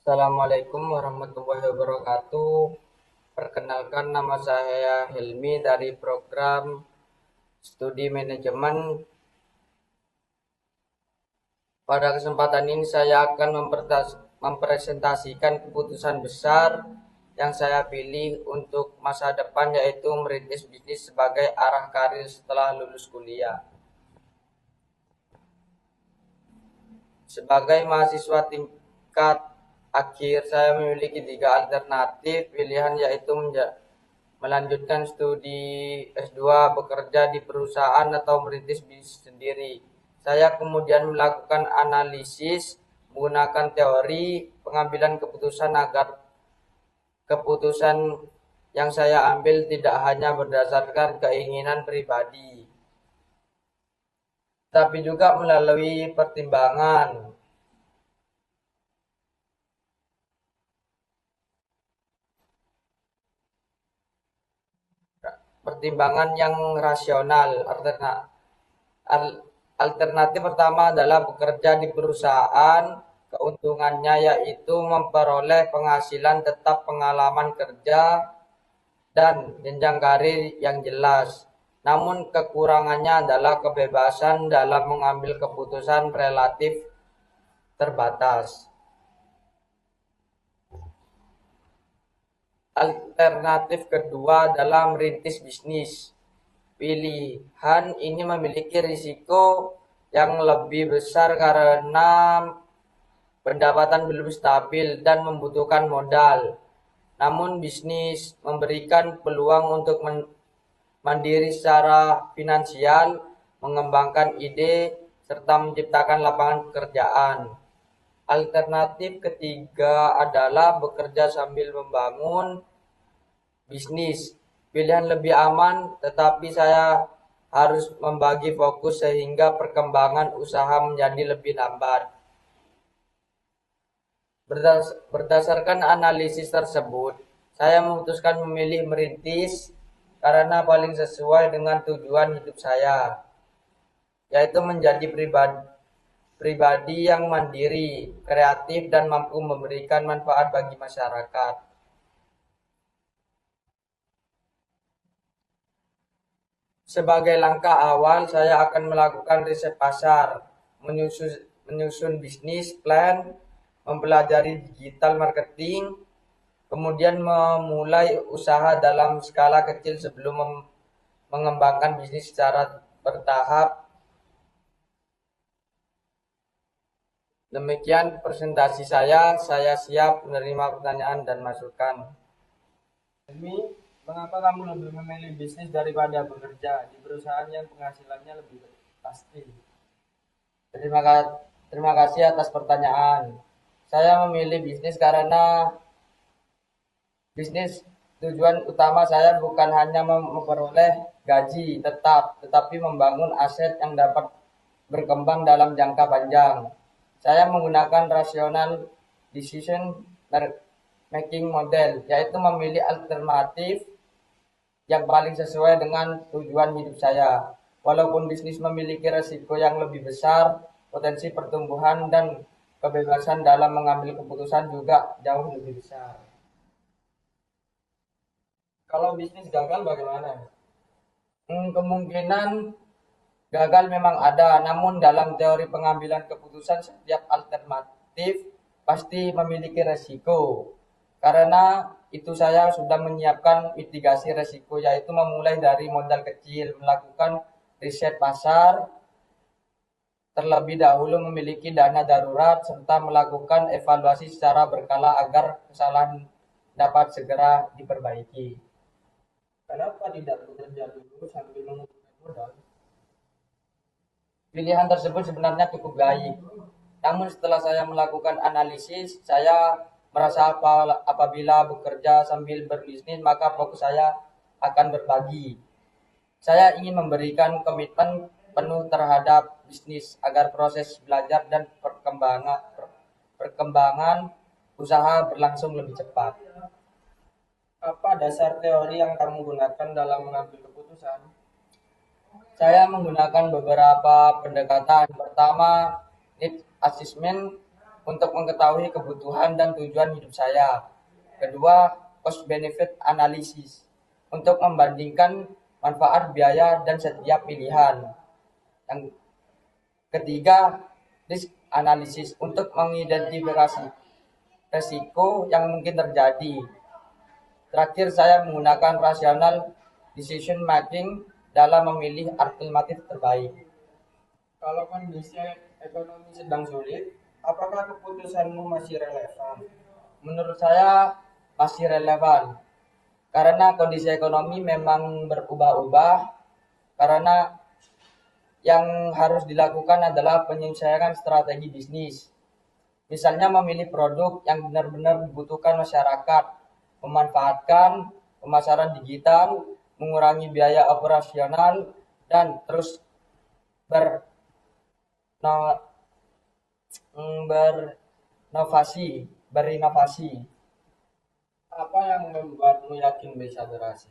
Assalamualaikum warahmatullahi wabarakatuh. Perkenalkan, nama saya Hilmi dari program studi manajemen. Pada kesempatan ini saya akan mempresentasikan keputusan besar yang saya pilih untuk masa depan, yaitu merintis bisnis sebagai arah karir setelah lulus kuliah. Sebagai mahasiswa tingkat akhir, saya memiliki tiga alternatif pilihan, yaitu melanjutkan studi S2, bekerja di perusahaan, atau merintis bisnis sendiri. Saya kemudian melakukan analisis menggunakan teori pengambilan keputusan agar keputusan yang saya ambil tidak hanya berdasarkan keinginan pribadi, tapi juga melalui pertimbangan yang rasional. Alternatif pertama adalah bekerja di perusahaan. Keuntungannya yaitu memperoleh penghasilan tetap, pengalaman kerja, dan jenjang karir yang jelas. Namun kekurangannya adalah kebebasan dalam mengambil keputusan relatif terbatas. Alternatif kedua adalah merintis bisnis. Pilihan ini memiliki risiko yang lebih besar karena pendapatan belum stabil dan membutuhkan modal. Namun bisnis memberikan peluang untuk mandiri secara finansial, mengembangkan ide, serta menciptakan lapangan pekerjaan. Alternatif ketiga adalah bekerja sambil membangun bisnis. Pilihan lebih aman, tetapi saya harus membagi fokus sehingga perkembangan usaha menjadi lebih lambat. Berdasarkan analisis tersebut, saya memutuskan memilih merintis karena paling sesuai dengan tujuan hidup saya, yaitu menjadi pribadi yang mandiri, kreatif, dan mampu memberikan manfaat bagi masyarakat. Sebagai langkah awal, saya akan melakukan riset pasar, menyusun bisnis plan, mempelajari digital marketing, kemudian memulai usaha dalam skala kecil sebelum mengembangkan bisnis secara bertahap. Demikian presentasi saya siap menerima pertanyaan dan masukan. Demi, mengapa kamu lebih memilih bisnis daripada bekerja di perusahaan yang penghasilannya lebih pasti? Terima kasih, terima kasih atas pertanyaan. Saya memilih bisnis karena bisnis tujuan utama saya bukan hanya memperoleh gaji tetap, tetapi membangun aset yang dapat berkembang dalam jangka panjang. Saya menggunakan rasional decision making model, yaitu memilih alternatif yang paling sesuai dengan tujuan hidup saya. Walaupun bisnis memiliki resiko yang lebih besar, potensi pertumbuhan dan kebebasan dalam mengambil keputusan juga jauh lebih besar. Kalau bisnis gagal bagaimana? Kemungkinan gagal memang ada, namun dalam teori pengambilan keputusan setiap alternatif pasti memiliki resiko. Karena itu saya sudah menyiapkan mitigasi resiko, yaitu memulai dari modal kecil, melakukan riset pasar, terlebih dahulu memiliki dana darurat, serta melakukan evaluasi secara berkala agar kesalahan dapat segera diperbaiki. Kenapa tidak bekerja dulu sambil mengumpulkan modal? Pilihan tersebut sebenarnya cukup baik. Namun setelah saya melakukan analisis, saya merasa apabila bekerja sambil berbisnis, maka fokus saya akan berbagi. Saya ingin memberikan komitmen penuh terhadap bisnis agar proses belajar dan perkembangan usaha berlangsung lebih cepat. Apa dasar teori yang kamu gunakan dalam mengambil keputusan? Saya menggunakan beberapa pendekatan. Pertama, need assessment, untuk mengetahui kebutuhan dan tujuan hidup saya. Kedua, cost benefit analysis untuk membandingkan manfaat biaya dan setiap pilihan. Yang ketiga, risk analysis untuk mengidentifikasi resiko yang mungkin terjadi. Terakhir, saya menggunakan rasional decision making dalam memilih alternatif terbaik. Kalau kondisi ekonomi sedang sulit, apakah keputusanmu masih relevan? Menurut saya masih relevan karena kondisi ekonomi memang berubah-ubah, karena yang harus dilakukan adalah penyesuaian strategi bisnis. Misalnya memilih produk yang benar-benar dibutuhkan masyarakat, memanfaatkan pemasaran digital, mengurangi biaya operasional, dan terus ber, no- berinovasi. Apa yang membuatmu yakin bisa berhasil?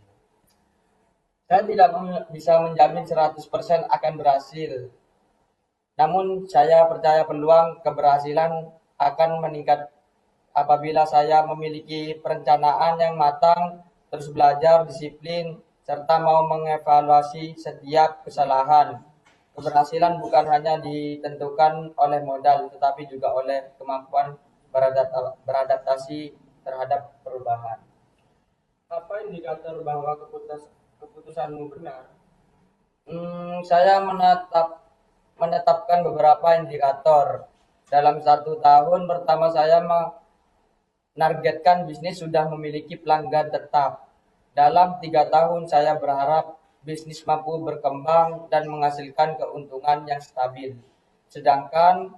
Saya tidak bisa menjamin 100% akan berhasil. Namun saya percaya peluang keberhasilan akan meningkat apabila saya memiliki perencanaan yang matang, terus belajar, disiplin, serta mau mengevaluasi setiap kesalahan. Keberhasilan bukan hanya ditentukan oleh modal, tetapi juga oleh kemampuan beradaptasi terhadap perubahan. Apa indikator bahwa keputusanmu benar? Saya menetapkan beberapa indikator. Dalam 1 tahun pertama saya menargetkan bisnis sudah memiliki pelanggan tetap. Dalam 3 tahun saya berharap bisnis mampu berkembang dan menghasilkan keuntungan yang stabil. Sedangkan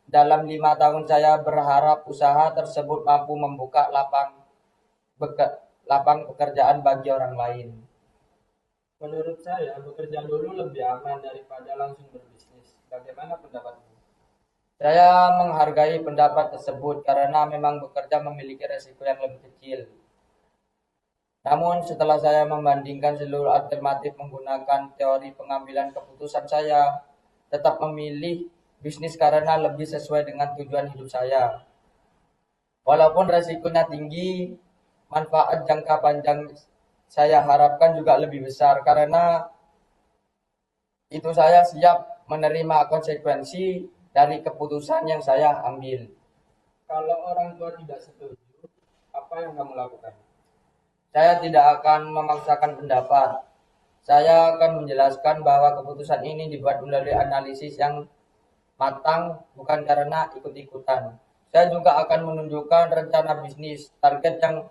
dalam 5 tahun saya berharap usaha tersebut mampu membuka lapang pekerjaan bagi orang lain. Menurut saya, bekerja dulu lebih aman daripada langsung berbisnis. Bagaimana pendapatmu? Saya menghargai pendapat tersebut karena memang bekerja memiliki resiko yang lebih kecil. Namun setelah saya membandingkan seluruh alternatif menggunakan teori pengambilan keputusan, saya tetap memilih bisnis karena lebih sesuai dengan tujuan hidup saya. Walaupun resikonya tinggi, manfaat jangka panjang saya harapkan juga lebih besar karena itu saya siap menerima konsekuensi dari keputusan yang saya ambil. Kalau orang tua tidak setuju, apa yang kamu lakukan? Saya tidak akan memaksakan pendapat. Saya akan menjelaskan bahwa keputusan ini dibuat melalui analisis yang matang, bukan karena ikut-ikutan. Saya juga akan menunjukkan rencana bisnis, target yang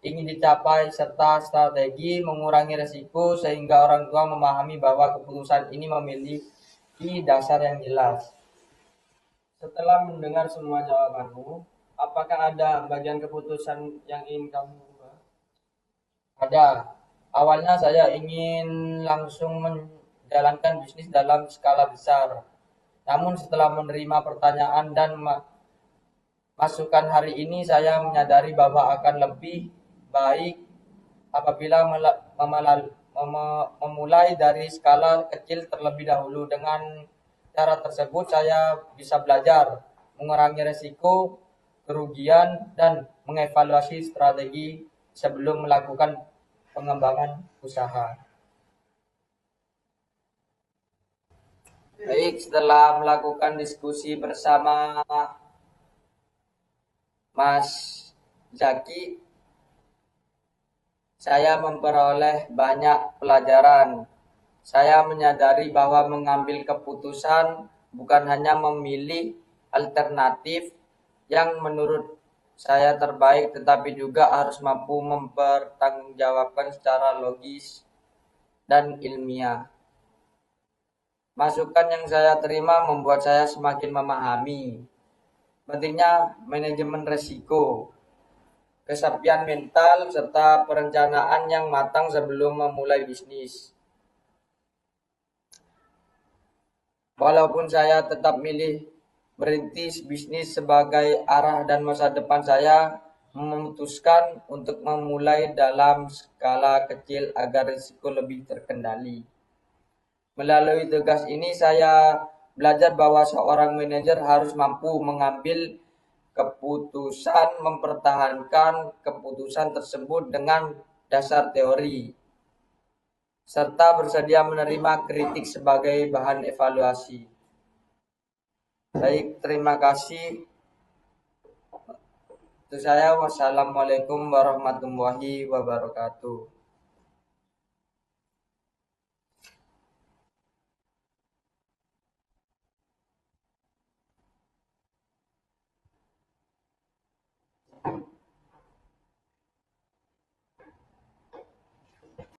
ingin dicapai, serta strategi mengurangi risiko sehingga orang tua memahami bahwa keputusan ini memiliki dasar yang jelas. Setelah mendengar semua jawabanmu, apakah ada bagian keputusan yang ingin kamu ubah? Ada. Awalnya saya ingin langsung menjalankan bisnis dalam skala besar. Namun setelah menerima pertanyaan dan masukan hari ini, saya menyadari bahwa akan lebih baik apabila memulai dari skala kecil terlebih dahulu. Dengan cara tersebut saya bisa belajar, mengurangi risiko, kerugian, dan mengevaluasi strategi sebelum melakukan pengembangan usaha. Baik, setelah melakukan diskusi bersama Mas Zaki, saya memperoleh banyak pelajaran. Saya menyadari bahwa mengambil keputusan bukan hanya memilih alternatif yang menurut saya terbaik, tetapi juga harus mampu mempertanggungjawabkan secara logis dan ilmiah. Masukan yang saya terima membuat saya semakin memahami pentingnya manajemen risiko, kesapian mental, serta perencanaan yang matang sebelum memulai bisnis. Walaupun saya tetap milih merintis bisnis sebagai arah dan masa depan, saya memutuskan untuk memulai dalam skala kecil agar risiko lebih terkendali. Melalui tugas ini saya belajar bahwa seorang manajer harus mampu mengambil keputusan mempertahankan keputusan tersebut dengan dasar teori, serta bersedia menerima kritik sebagai bahan evaluasi. Baik, terima kasih. Untuk saya, wassalamualaikum warahmatullahi wabarakatuh.